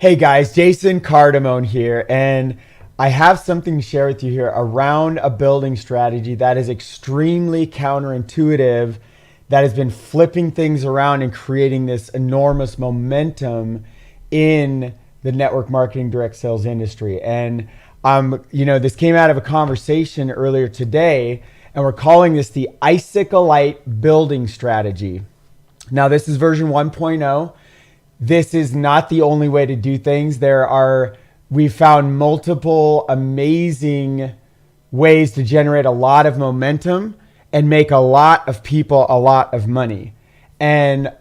Hey guys, Jason Cardamone here, and I have something to share with you here around a building strategy that is extremely counterintuitive, that has been flipping things around and creating this enormous momentum in the network marketing direct sales industry. And this came out of a conversation earlier today, and we're calling this the Icicle Light building strategy. Now, this is version 1.0. This is not the only way to do things. We've found multiple amazing ways to generate a lot of momentum and make a lot of people a lot of money. And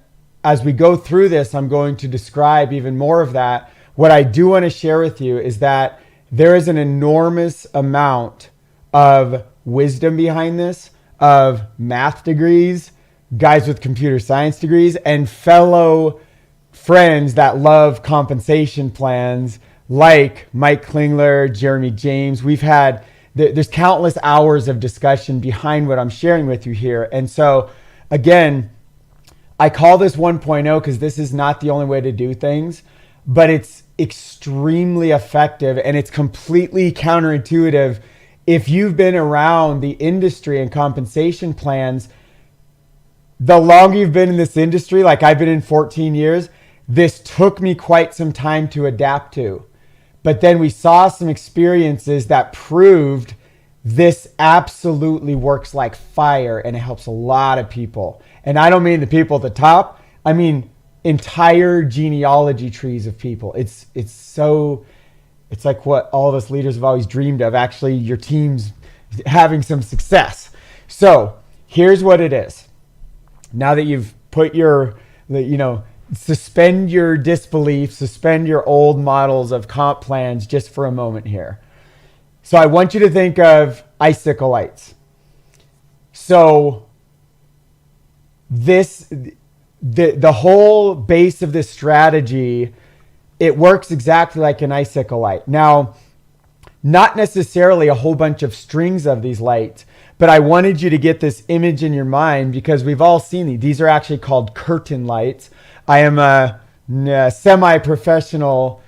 as we go through this, I'm going to describe even more of that. What I do want to share with you is that there is an enormous amount of wisdom behind this, of math degrees, guys with computer science degrees, and fellow friends that love compensation plans like Mike Klingler, Jeremy James. There's countless hours of discussion behind what I'm sharing with you here. And so again, I call this 1.0 because this is not the only way to do things, but it's extremely effective and it's completely counterintuitive. If you've been around the industry and compensation plans, the longer you've been in this industry, like I've been in 14 years, this took me quite some time to adapt to. But then we saw some experiences that proved this absolutely works like fire and it helps a lot of people. And I don't mean the people at the top. I mean entire genealogy trees of people. It's like what all of us leaders have always dreamed of. Actually, your team's having some success. So here's what it is. Now that you've put suspend your disbelief, suspend your old models of comp plans just for a moment here. So I want you to think of icicle lights. So the whole base of this strategy, it works exactly like an icicle light. Now, not necessarily a whole bunch of strings of these lights, but I wanted you to get this image in your mind because we've all seen these. These are actually called curtain lights. I am a semi-professional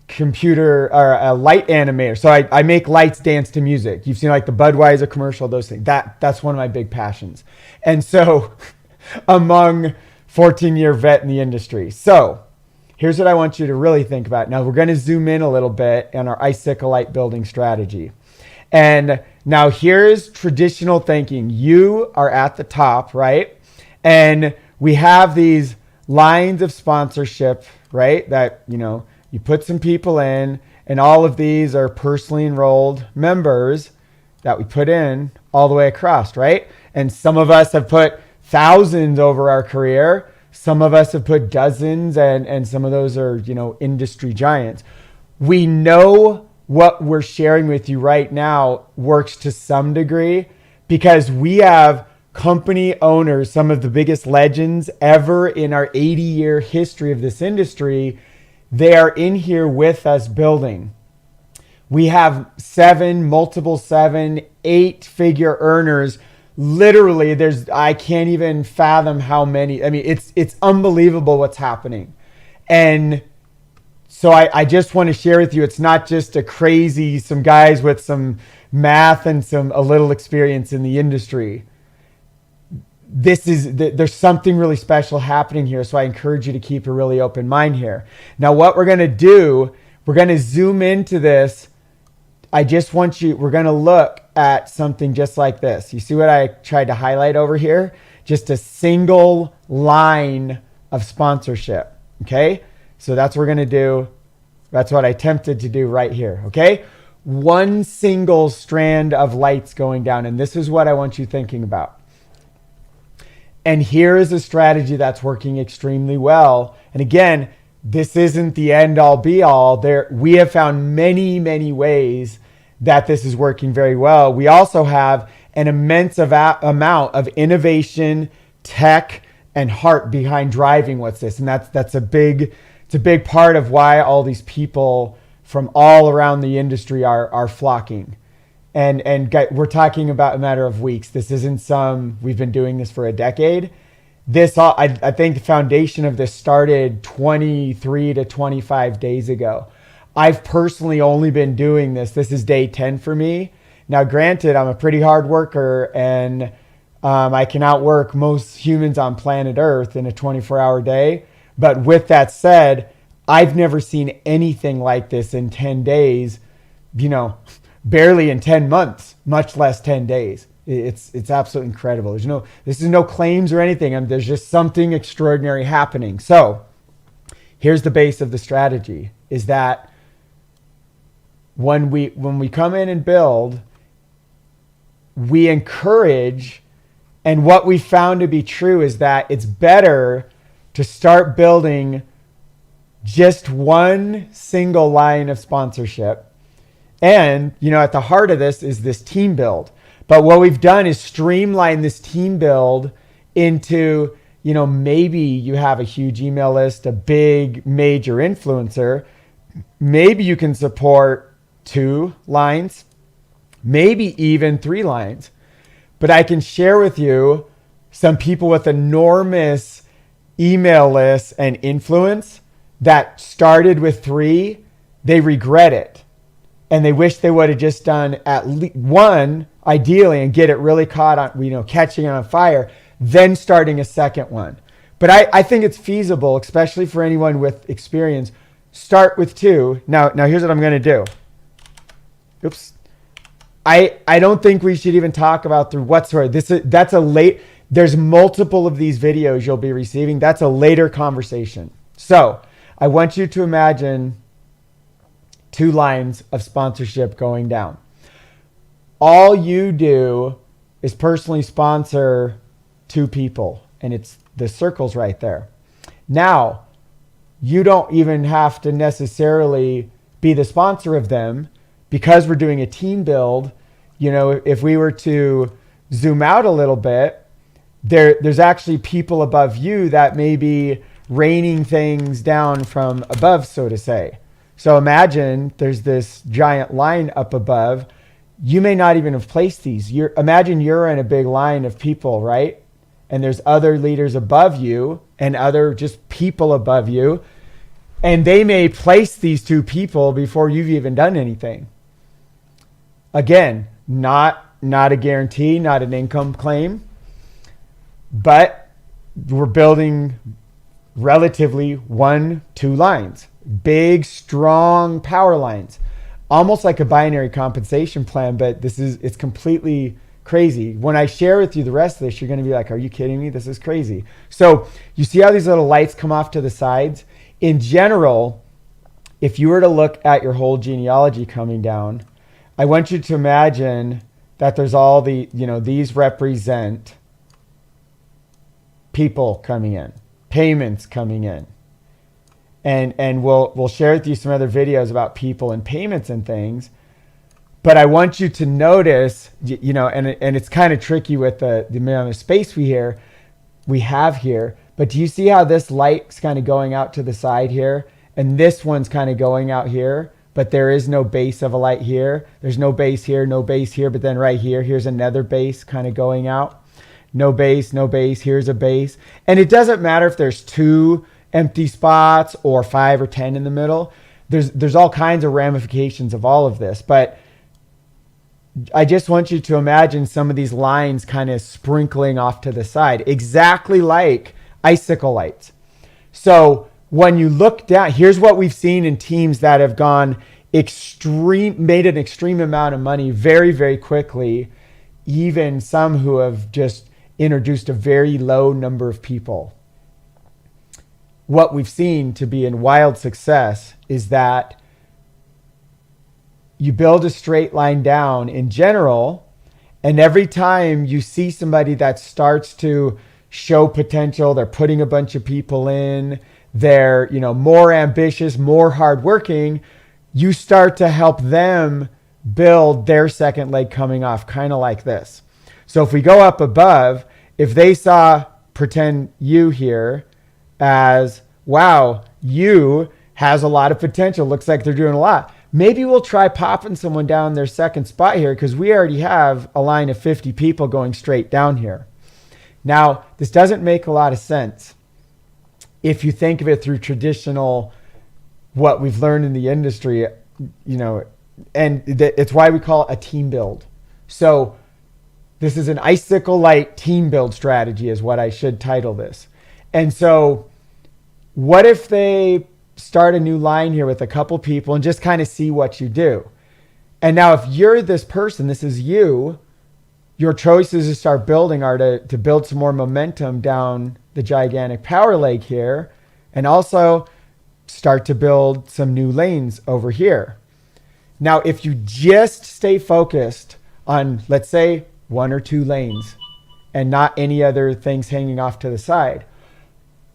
computer or a light animator. So I make lights dance to music. You've seen like the Budweiser commercial, those things. That's one of my big passions. And so among 14-year vet in the industry. So here's what I want you to really think about. Now we're going to zoom in a little bit on our Icicle Light building strategy. And now here's traditional thinking. You are at the top, right? And we have these lines of sponsorship, right? That, you put some people in, and all of these are personally enrolled members that we put in all the way across, right? And some of us have put thousands over our career. Some of us have put dozens, and some of those are, industry giants. We know what we're sharing with you right now works to some degree because we have company owners, some of the biggest legends ever in our 80-year history of this industry. They are in here with us building. We have 7, 8-figure earners. Literally, I can't even fathom how many. I mean, it's unbelievable what's happening. And so I just want to share with you, it's not just some guys with some math and a little experience in the industry. There's something really special happening here. So I encourage you to keep a really open mind here. Now, what we're going to do, we're going to zoom into this. We're going to look at something just like this. You see what I tried to highlight over here? Just a single line of sponsorship. Okay. So that's what we're going to do. That's what I attempted to do right here. Okay. One single strand of lights going down. And this is what I want you thinking about. And here is a strategy that's working extremely well. And again, this isn't the end all be all. We have found many, many ways that this is working very well. We also have an immense amount of innovation, tech, and heart behind driving what's this. And it's a big part of why all these people from all around the industry are flocking. And we're talking about a matter of weeks. This isn't we've been doing this for a decade. I think the foundation of this started 23 to 25 days ago. I've personally only been doing this. This is day 10 for me. Now, granted, I'm a pretty hard worker, and I can outwork most humans on planet Earth in a 24-hour day. But with that said, I've never seen anything like this in 10 days, barely in 10 months, much less 10 days. It's absolutely incredible. This is no claims or anything. There's just something extraordinary happening. So here's the base of the strategy, is that when we come in and build, we encourage, and what we found to be true is that it's better to start building just one single line of sponsorship. And, at the heart of this is this team build. But what we've done is streamline this team build into, maybe you have a huge email list, a big major influencer. Maybe you can support 2 lines, maybe even 3 lines. But I can share with you some people with enormous email lists and influence that started with 3, they regret it. And they wish they would have just done at least 1, ideally, and get it really caught on, catching on fire, then starting a second one. But I think it's feasible, especially for anyone with experience. Start with 2. Now here's what I'm going to do. Oops. I don't think we should even talk about through whatsoever. That's a late. There's multiple of these videos you'll be receiving. That's a later conversation. So I want you to imagine 2 lines of sponsorship going down. All you do is personally sponsor 2 people, and it's the circles right there. Now, you don't even have to necessarily be the sponsor of them, because we're doing a team build. If we were to zoom out a little bit, there's actually people above you that may be raining things down from above, so to say. So imagine there's this giant line up above. You may not even have placed these. Imagine you're in a big line of people, right? And there's other leaders above you and other just people above you. And they may place these 2 people before you've even done anything. Again, not a guarantee, not an income claim, but we're building relatively 1, 2 lines, big, strong power lines, almost like a binary compensation plan. But it's completely crazy. When I share with you the rest of this, you're going to be like, are you kidding me? This is crazy. So you see how these little lights come off to the sides? In general, if you were to look at your whole genealogy coming down, I want you to imagine that there's all these represent people coming in, payments coming in. And we'll share with you some other videos about people and payments and things. But I want you to notice, and it's kind of tricky with the amount of space we have here. But do you see how this light's kind of going out to the side here? And this one's kind of going out here, but there is no base of a light here. There's no base here, no base here. But then right here, here's another base kind of going out. No base, no base. Here's a base. And it doesn't matter if there's 2 empty spots or 5 or 10 in the middle. There's all kinds of ramifications of all of this. But I just want you to imagine some of these lines kind of sprinkling off to the side, exactly like icicle lights. So when you look down, here's what we've seen in teams that have gone made an extreme amount of money very, very quickly. Even some who have just introduced a very low number of people. What we've seen to be in wild success is that you build a straight line down in general, and every time you see somebody that starts to show potential, they're putting a bunch of people in, they're more ambitious, more hardworking, you start to help them build their second leg coming off, kind of like this. So if we go up above, if they saw, pretend you here as, wow, you has a lot of potential, looks like they're doing a lot. Maybe we'll try popping someone down their second spot here, because we already have a line of 50 people going straight down here. Now, this doesn't make a lot of sense if you think of it through traditional, what we've learned in the industry, and it's why we call it a team build. So this is an Icicle Light team build strategy is what I should title this. And so what if they start a new line here with a couple people and just kind of see what you do? And now if you're this person, this is you, your choices to start building are to build some more momentum down the gigantic power leg here, and also start to build some new lanes over here. Now, if you just stay focused on, let's say, 1 or 2 lanes and not any other things hanging off to the side,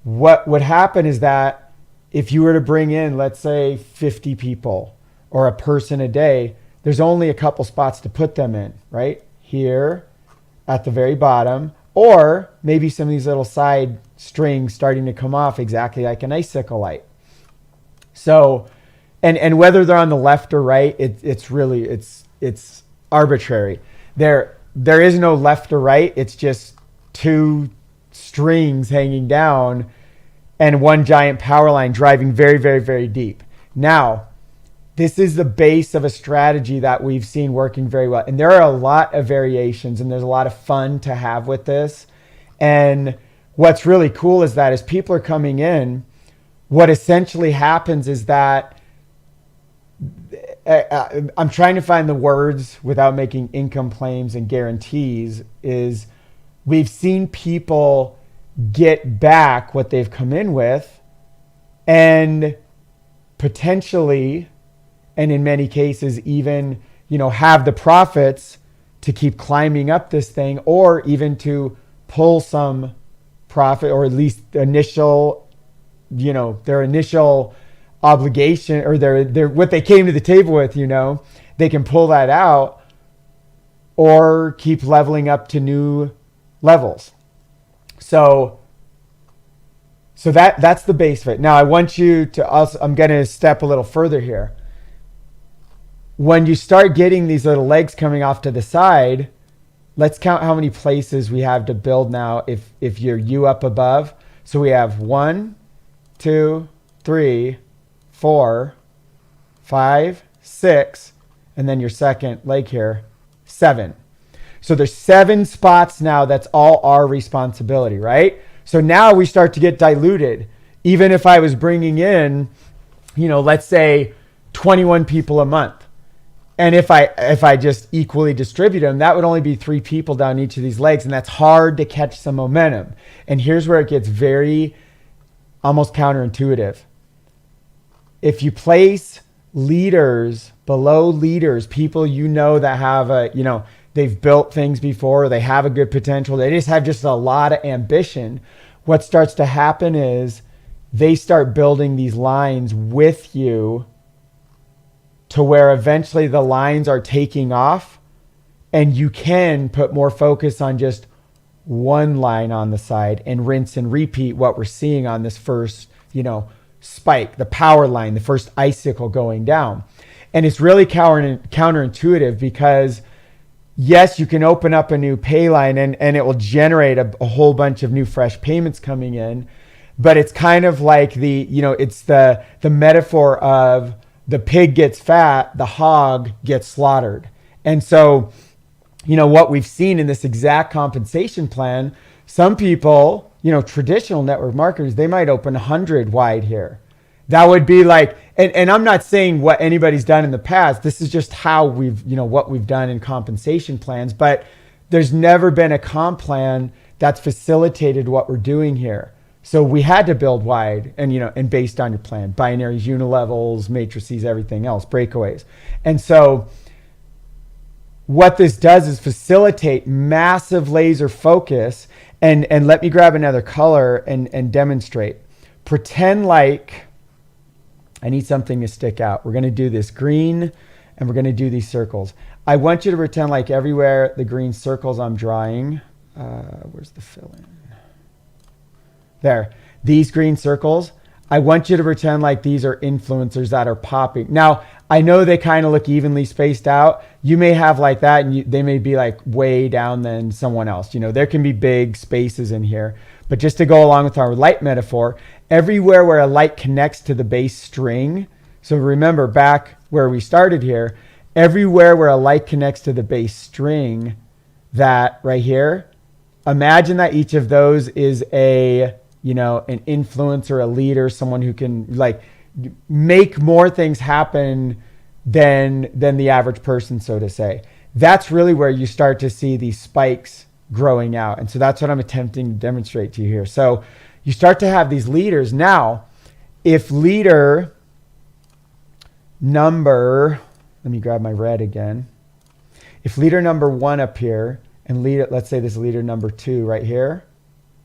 what would happen is that if you were to bring in, let's say, 50 people or a person a day, there's only a couple spots to put them in, right? Here at the very bottom, or maybe some of these little side strings starting to come off exactly like an icicle light. So, and whether they're on the left or right, it's really arbitrary. There is no left or right. It's just 2 strings hanging down and 1 giant power line driving very, very, very deep. Now, this is the base of a strategy that we've seen working very well. And there are a lot of variations, and there's a lot of fun to have with this. And what's really cool is that as people are coming in, what essentially happens is that I'm trying to find the words without making income claims and guarantees, is we've seen people get back what they've come in with, and potentially, and in many cases even, have the profits to keep climbing up this thing, or even to pull some profit, or at least the initial, their initial obligation, or their what they came to the table with, they can pull that out or keep leveling up to new levels. So that's the base of it. Now I want you to also, I'm going to step a little further here. When you start getting these little legs coming off to the side, let's count how many places we have to build now if you're you up above. So we have 1, 2, 3, 4, 5, 6, and then your second leg here, 7. So there's 7 spots now. That's all our responsibility, right? So now we start to get diluted. Even if I was bringing in, let's say 21 people a month. And if I just equally distribute them, that would only be 3 people down each of these legs. And that's hard to catch some momentum. And here's where it gets very almost counterintuitive. If you place leaders below leaders, people that have they've built things before, they have a good potential, they just have a lot of ambition, what starts to happen is they start building these lines with you to where eventually the lines are taking off, and you can put more focus on just 1 line on the side and rinse and repeat what we're seeing on this first, spike, the power line, the first icicle going down. And it's really counterintuitive because yes, you can open up a new pay line and it will generate a whole bunch of new fresh payments coming in. But it's kind of like it's the metaphor of the pig gets fat, the hog gets slaughtered. And so, what we've seen in this exact compensation plan, some people, traditional network marketers, they might open 100 wide here. That would be like, and I'm not saying what anybody's done in the past. This is just how what we've done in compensation plans. But there's never been a comp plan that's facilitated what we're doing here. So we had to build wide and based on your plan, binaries, unilevels, matrices, everything else, breakaways. And so what this does is facilitate massive laser focus. And let me grab another color and demonstrate. Pretend like I need something to stick out. We're going to do this green and we're going to do these circles. I want you to pretend like everywhere the green circles I'm drawing, where's the fill in? There, these green circles, I want you to pretend like these are influencers that are popping. Now, I know they kind of look evenly spaced out. You may have like that, and they may be like way down than someone else. There can be big spaces in here. But just to go along with our light metaphor, everywhere where a light connects to the bass string, so remember back where we started here, everywhere where a light connects to the bass string, that right here, imagine that each of those is an influencer, a leader, someone who can like make more things happen than the average person, so to say. That's really where you start to see these spikes growing out. And so that's what I'm attempting to demonstrate to you here. So you start to have these leaders. Now, if leader number, let me grab my red again. If leader number 1 up here and let's say this leader number 2 right here,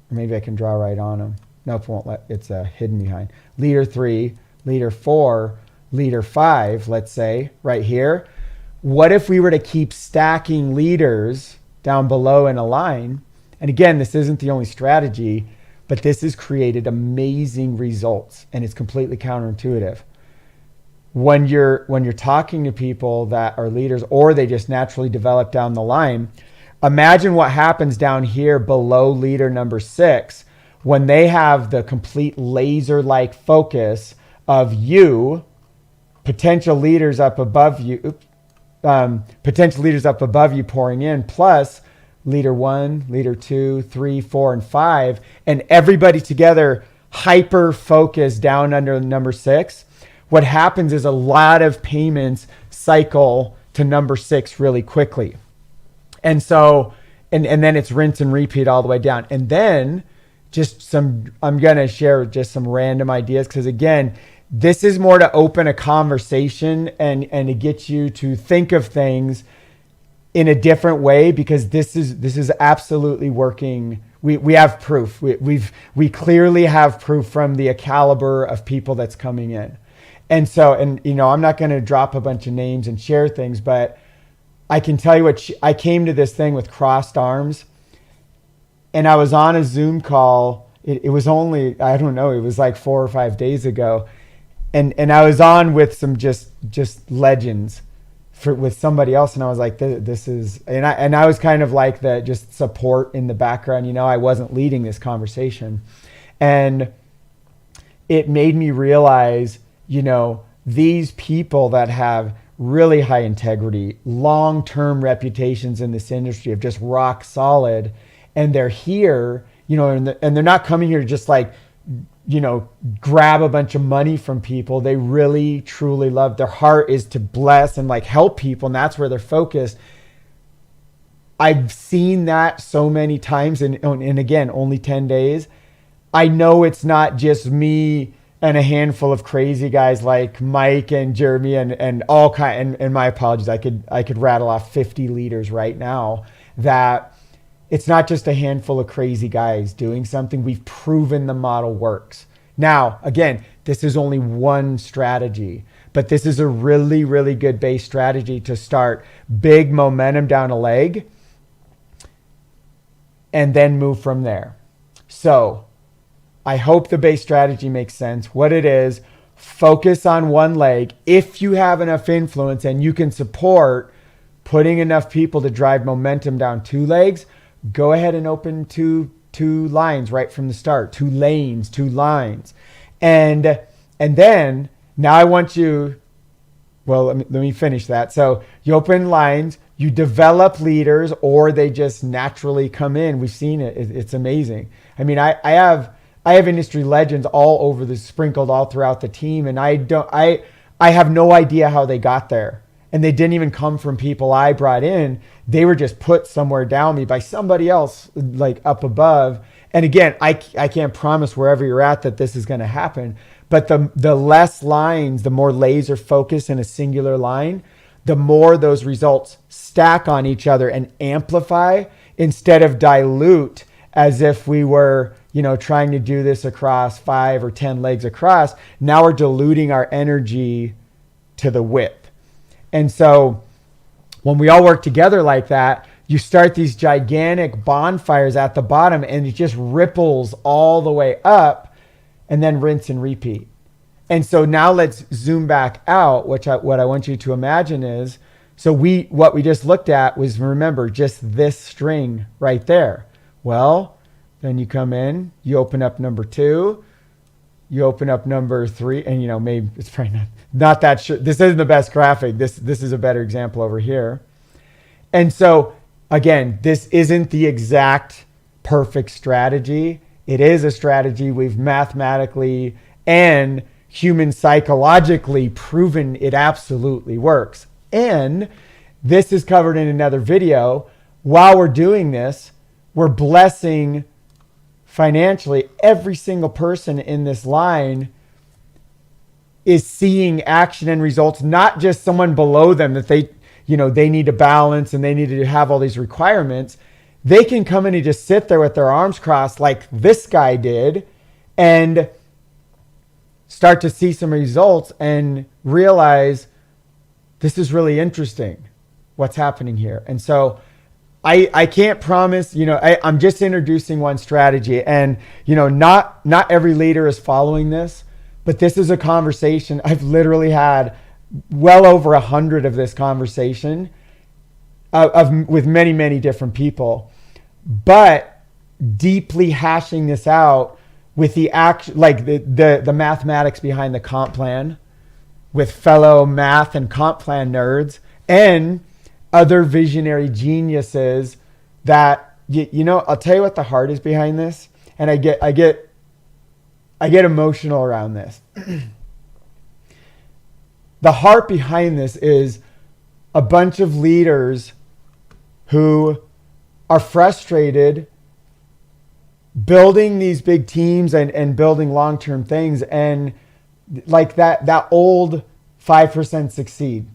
or maybe I can draw right on them. Nope, won't let, it's hidden behind. Leader 3, leader 4, leader 5, let's say right here. What if we were to keep stacking leaders down below in a line? And again, this isn't the only strategy, but this has created amazing results, and it's completely counterintuitive. When you're talking to people that are leaders, or they just naturally develop down the line, imagine what happens down here below leader number 6 when they have the complete laser-like focus of you, potential leaders up above you, pouring in, plus leader 1, leader 2, 3, 4, and 5, and everybody together hyper focused down under number 6. What happens is a lot of payments cycle to number 6 really quickly. And so, and then it's rinse and repeat all the way down. And then I'm going to share just some random ideas, because again, this is more to open a conversation and to get you to think of things in a different way, because this is absolutely working. We have proof. We clearly have proof from the caliber of people that's coming in. And so, I'm not going to drop a bunch of names and share things, but I can tell you I came to this thing with crossed arms, and I was on a Zoom call. It was only, I don't know, it was like 4 or 5 days ago. And I was on with some just legends with somebody else. And I was like, this is, and I was kind of like the just support in the background. I wasn't leading this conversation. And it made me realize, these people that have really high integrity, long-term reputations in this industry of just rock solid, and they're here, and they're not coming here to just like, grab a bunch of money from people. They really, truly love, their heart is to bless and like help people, and that's where they're focused. I've seen that so many times, and again, only 10 days. I know it's not just me and a handful of crazy guys like Mike and Jeremy and all kind. And my apologies, I could rattle off 50 leaders right now. That it's not just a handful of crazy guys doing something. We've proven the model works. Now, again, this is only one strategy, but this is a really, really good base strategy to start big momentum down a leg and then move from there. So I hope the base strategy makes sense. What it is, focus on one leg. If you have enough influence and you can support putting enough people to drive momentum down 2 legs, go ahead and open two lines right from the start, 2 lanes, 2 lines. And then now I want you, well, let me finish that. So you open lines, you develop leaders, or they just naturally come in. We've seen it. It's amazing. I mean, I have industry legends all over the sprinkled all throughout the team. And I have no idea how they got there. And they didn't even come from people I brought in. They were just put somewhere down me by somebody else, like up above. And again, I can't promise wherever you're at that this is going to happen. But the less lines, the more laser focus in a singular line, the more those results stack on each other and amplify instead of dilute, as if we were, trying to do this across 5 or 10 legs across. Now we're diluting our energy to the width. And so when we all work together like that, you start these gigantic bonfires at the bottom, and it just ripples all the way up, and then rinse and repeat. And so now let's zoom back out. What I want you to imagine is, so what we just looked at was, remember, just this string right there. Well, then you come in, you open up number 2, you open up number 3, and maybe it's probably not that sure. This isn't the best graphic. This is a better example over here. And so again, this isn't the exact perfect strategy. It is a strategy we've mathematically and human psychologically proven it absolutely works. And this is covered in another video. While we're doing this, we're blessing financially every single person in this line is seeing action and results, not just someone below them that they need to balance and they need to have all these requirements. They can come in and just sit there with their arms crossed like this guy did and start to see some results and realize this is really interesting what's happening here. And so I can't promise, I'm just introducing one strategy, and not every leader is following this, but this is a conversation. I've literally had well over 100 of this conversation with many, many different people, but deeply hashing this out with the the mathematics behind the comp plan with fellow math and comp plan nerds and other visionary geniuses that, I'll tell you what the heart is behind this. And I get emotional around this. The heart behind this is a bunch of leaders who are frustrated building these big teams and building long-term things. And like that old 5% succeed.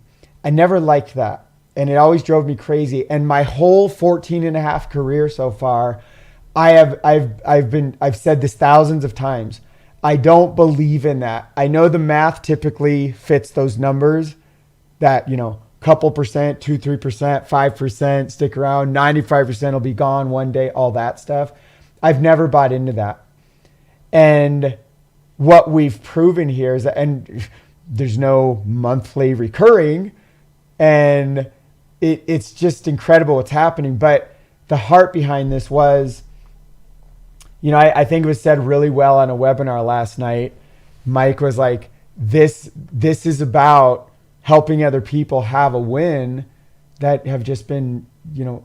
I never liked that. And it always drove me crazy. And my whole 14 and a half career so far, I've said this thousands of times. I don't believe in that. I know the math typically fits those numbers that, couple percent, 2-3%, 5%, stick around, 95% will be gone one day, all that stuff. I've never bought into that. And what we've proven here is that, and there's no monthly recurring, and it's just incredible what's happening. But the heart behind this was, I think it was said really well on a webinar last night. Mike was like, this is about helping other people have a win that have just been,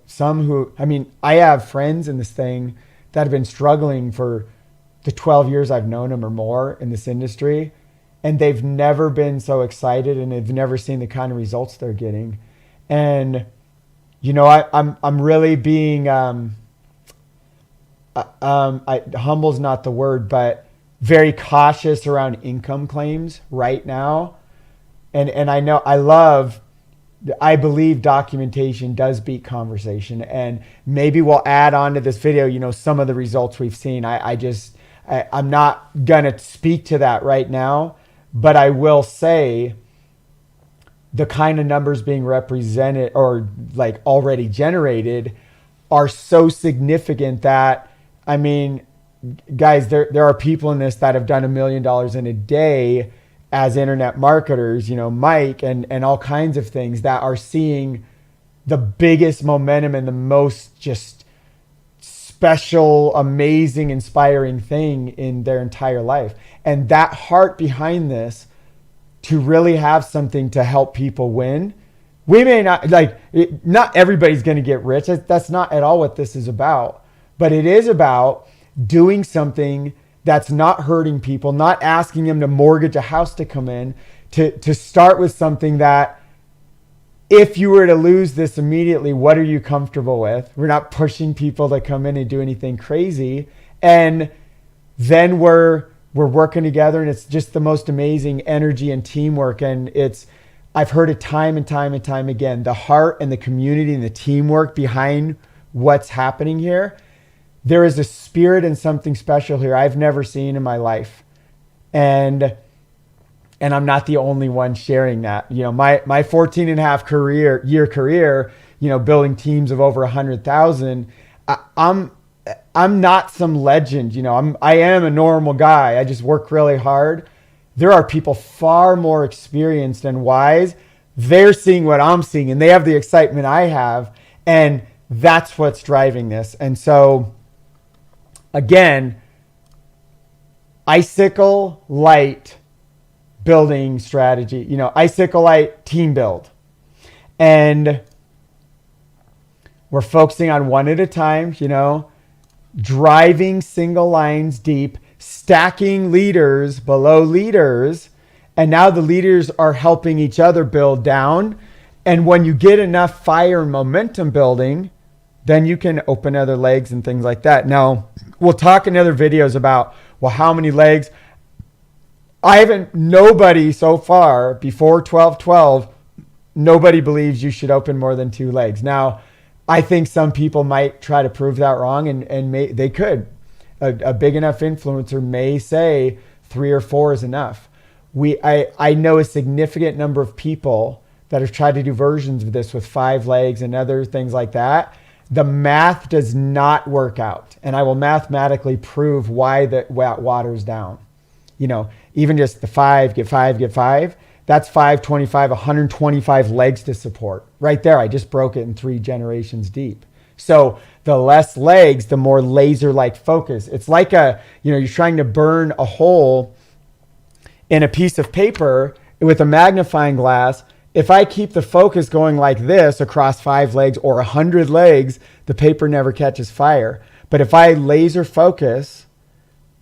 some who, I have friends in this thing that have been struggling for the 12 years I've known them or more in this industry. And they've never been so excited, and they've never seen the kind of results they're getting. And, I'm really being, humble's not the word, but very cautious around income claims right now. And I believe documentation does beat conversation. And maybe we'll add on to this video, some of the results we've seen. I'm not going to speak to that right now, but I will say the kind of numbers being represented or like already generated are so significant that, guys, there are people in this that have done $1 million in a day as internet marketers, Mike and all kinds of things that are seeing the biggest momentum and the most just special, amazing, inspiring thing in their entire life. And that heart behind this, to really have something to help people win. We may not, not everybody's going to get rich. That's not at all what this is about. But it is about doing something that's not hurting people, not asking them to mortgage a house to come in, to start with something that, if you were to lose this immediately, what are you comfortable with? We're not pushing people to come in and do anything crazy. And then we're working together, and it's just the most amazing energy and teamwork. And I've heard it time and time and time again, the heart and the community and the teamwork behind what's happening here. There is a spirit and something special here I've never seen in my life. And I'm not the only one sharing that. My 14 and a half year career, building teams of over 100,000, I'm not some legend. I am a normal guy. I just work really hard. there are people far more experienced and wise. They're seeing what I'm seeing and they have the excitement I have. And that's what's driving this. And so again, Icicle Light building strategy, Icicle Light team build. And we're focusing on one at a time, driving single lines deep, stacking leaders below leaders. And now the leaders are helping each other build down. And when you get enough fire and momentum building, then you can open other legs and things like that. Now, we'll talk in other videos about, well, how many legs? Nobody so far before 12-12, nobody believes you should open more than 2 legs. Now, I think some people might try to prove that wrong and they could. A big enough influencer may say 3 or 4 is enough. I know a significant number of people that have tried to do versions of this with 5 legs and other things like that. The math does not work out. And I will mathematically prove why that waters down. Even just the 5, get 5, get 5. That's 5, 25, 125 legs to support. Right there, I just broke it in 3 generations deep. So the less legs, the more laser-like focus. It's like you're trying to burn a hole in a piece of paper with a magnifying glass. If I keep the focus going like this across 5 legs or 100 legs, the paper never catches fire. But if I laser focus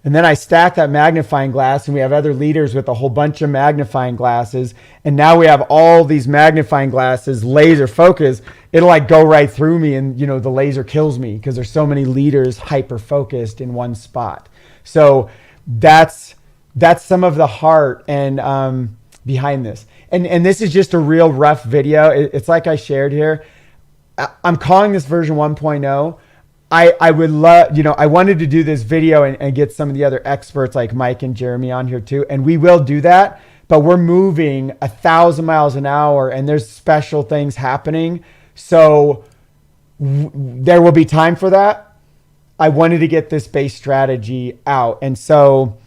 and then I stack that magnifying glass and we have other leaders with a whole bunch of magnifying glasses, and now we have all these magnifying glasses laser focus, it'll like go right through me and the laser kills me because there's so many leaders hyper focused in one spot. So that's some of the heart and behind this. And this is just a real rough video. It's like I shared here. I'm calling this version 1.0. I would love, I wanted to do this video and get some of the other experts like Mike and Jeremy on here too. And we will do that, but we're moving 1,000 miles an hour and there's special things happening. So there will be time for that. I wanted to get this base strategy out. And so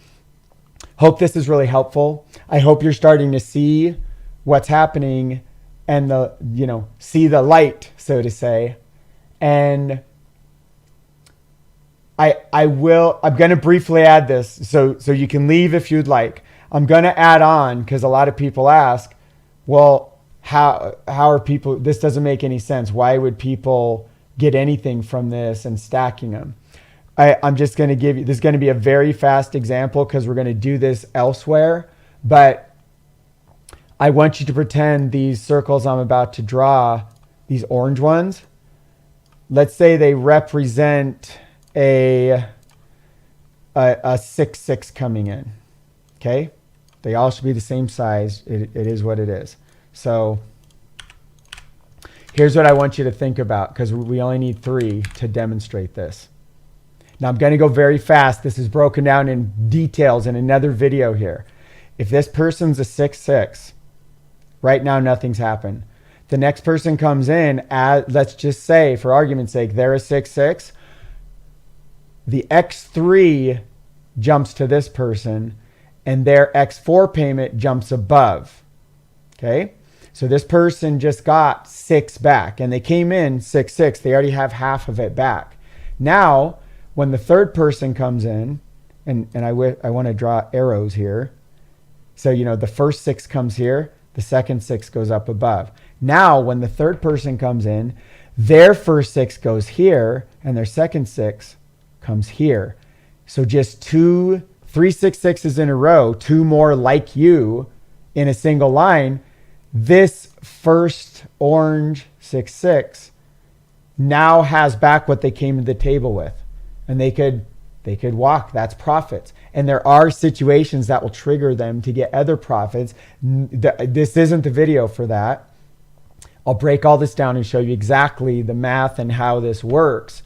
hope this is really helpful. I hope you're starting to see what's happening and see the light, so to say. And I'm going to briefly add this so you can leave if you'd like. I'm going to add on because a lot of people ask, well, how are people, this doesn't make any sense. Why would people get anything from this and stacking them? I'm just going to give you, this is going to be a very fast example because we're going to do this elsewhere, but I want you to pretend these circles I'm about to draw, these orange ones, let's say they represent a 6-6 coming in. Okay. They all should be the same size. It is what it is. So here's what I want you to think about because we only need 3 to demonstrate this. Now I'm going to go very fast. This is broken down in details in another video here. If this person's a 6-6, right now nothing's happened. The next person comes in, let's just say, for argument's sake, they're a 6-6. The X3 jumps to this person, and their X4 payment jumps above. Okay? So this person just got 6 back, and they came in 6-6. They already have half of it back. Now, when the third person comes in, and I want to draw arrows here. So, the first 6 comes here. The second 6 goes up above. Now, when the third person comes in, their first 6 goes here, and their second 6 comes here. So just 3 6-6s in a row, 2 more like you in a single line. This first orange 6-6 now has back what they came to the table with. And they could walk. That's profits. And there are situations that will trigger them to get other profits. This isn't the video for that. I'll break all this down and show you exactly the math and how this works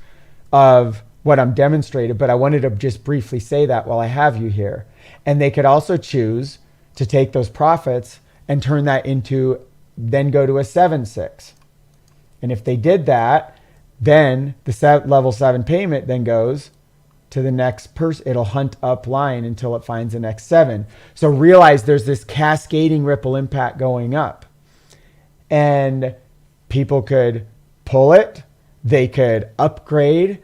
of what I'm demonstrating. But I wanted to just briefly say that while I have you here. And they could also choose to take those profits and turn that into, then go to a 7-6. And if they did that, then the level 7 payment then goes to the next person. It'll hunt up line until it finds the next 7. So realize there's this cascading ripple impact going up. And people could pull it, they could upgrade,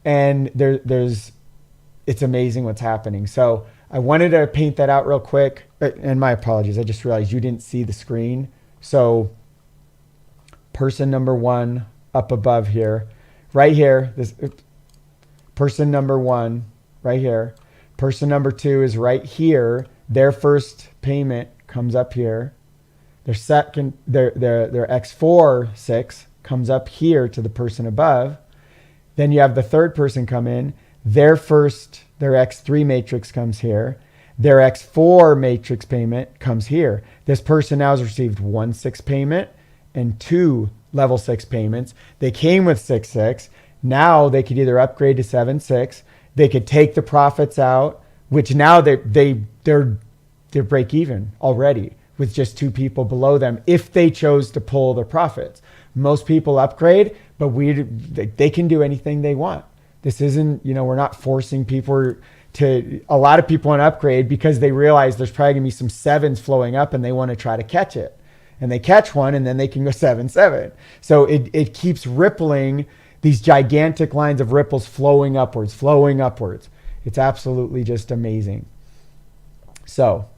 and it's amazing what's happening. So I wanted to paint that out real quick. And my apologies, I just realized you didn't see the screen. So person number 1 up above here, right here, this person number 1 right here. Person number 2 is right here. Their first payment comes up here. Their second, their X4 6 comes up here to the person above. Then you have the third person come in. Their X3 matrix comes here. Their X4 matrix payment comes here. This person now has received 1 6 payment and 2 level 6 payments. They came with 6 6. Now they could either upgrade to 7 6. They could take the profits out, which now they're break even already with just 2 people below them if they chose to pull the profits. Most people upgrade, but they can do anything they want. This isn't, we're not forcing people to. A lot of people want to upgrade because they realize there's probably gonna be some 7s flowing up and they want to try to catch it. And they catch one and then they can go 7 7. So it keeps rippling, these gigantic lines of ripples flowing upwards. It's absolutely just amazing. So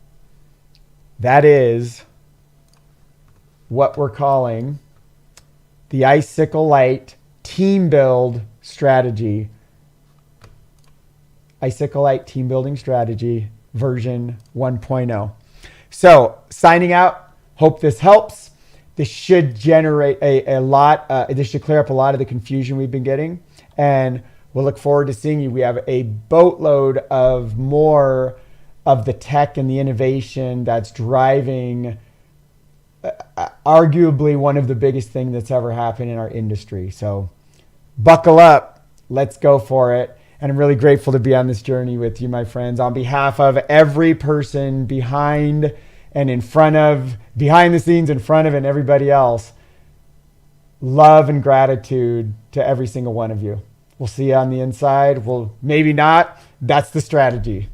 that is what we're calling the Icicle Light Team Build Strategy. Icicle Light Team Building Strategy version 1.0. So signing out, hope this helps. This should generate this should clear up a lot of the confusion we've been getting. And we'll look forward to seeing you. We have a boatload of more of the tech and the innovation that's driving arguably one of the biggest things that's ever happened in our industry. So buckle up. Let's go for it. And I'm really grateful to be on this journey with you, my friends. On behalf of every person behind the scenes, in front of, and everybody else, love and gratitude to every single one of you. We'll see you on the inside. Well, maybe not. That's the strategy.